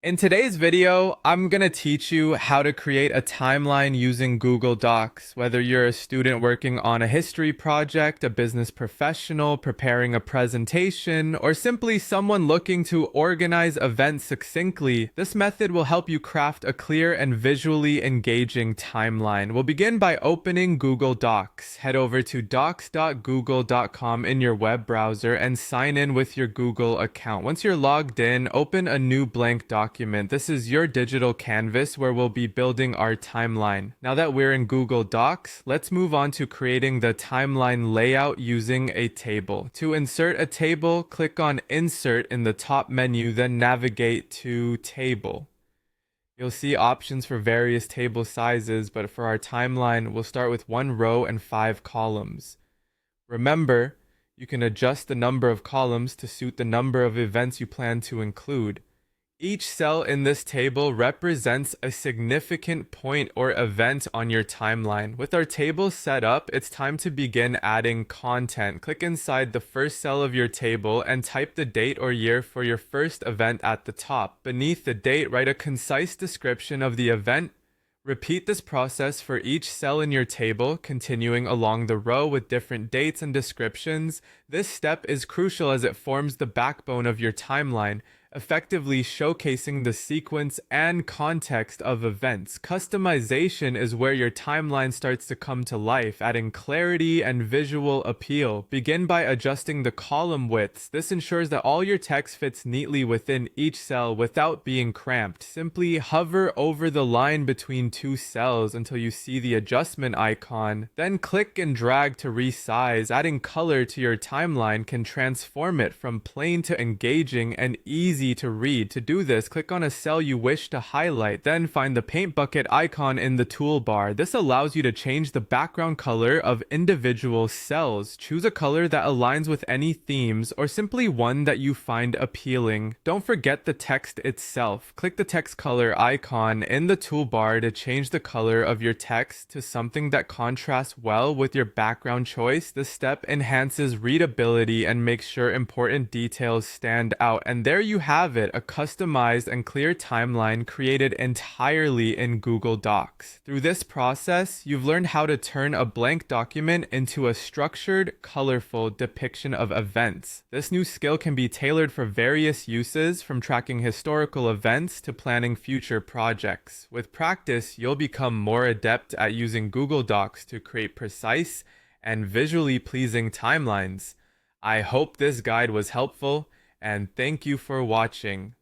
In today's video, I'm going to teach you how to create a timeline using Google Docs. Whether you're a student working on a history project, a business professional preparing a presentation, or simply someone looking to organize events succinctly, this method will help you craft a clear and visually engaging timeline. We'll begin by opening Google Docs. Head over to docs.google.com in your web browser and sign in with your Google account. Once you're logged in, open a new blank document. This is your digital canvas where we'll be building our timeline. Now that we're in Google Docs, let's move on to creating the timeline layout using a table. To insert a table, click on Insert in the top menu, then navigate to Table. You'll see options for various table sizes, but for our timeline, we'll start with 1 row and 5 columns. Remember, you can adjust the number of columns to suit the number of events you plan to include. Each cell in this table represents a significant point or event on your timeline. With our table set up, it's time to begin adding content. Click inside the first cell of your table and type the date or year for your first event at the top. Beneath the date, write a concise description of the event. Repeat this process for each cell in your table, continuing along the row with different dates and descriptions. This step is crucial as it forms the backbone of your timeline, effectively showcasing the sequence and context of events. Customization is where your timeline starts to come to life, adding clarity and visual appeal. Begin by adjusting the column widths. This ensures that all your text fits neatly within each cell without being cramped. Simply hover over the line between two cells until you see the adjustment icon. Then click and drag to resize. Adding color to your timeline can transform it from plain to engaging and easy to read. To do this, click on a cell you wish to highlight, then find the paint bucket icon in the toolbar. This allows you to change the background color of individual cells. Choose a color that aligns with any themes or simply one that you find appealing. Don't forget the text itself. Click the text color icon in the toolbar to change the color of your text to something that contrasts well with your background choice. This step enhances readability and makes sure important details stand out. And there you have it, a customized and clear timeline created entirely in Google Docs. Through this process, you've learned how to turn a blank document into a structured, colorful depiction of events. This new skill can be tailored for various uses, from tracking historical events to planning future projects. With practice, you'll become more adept at using Google Docs to create precise and visually pleasing timelines. I hope this guide was helpful, and thank you for watching.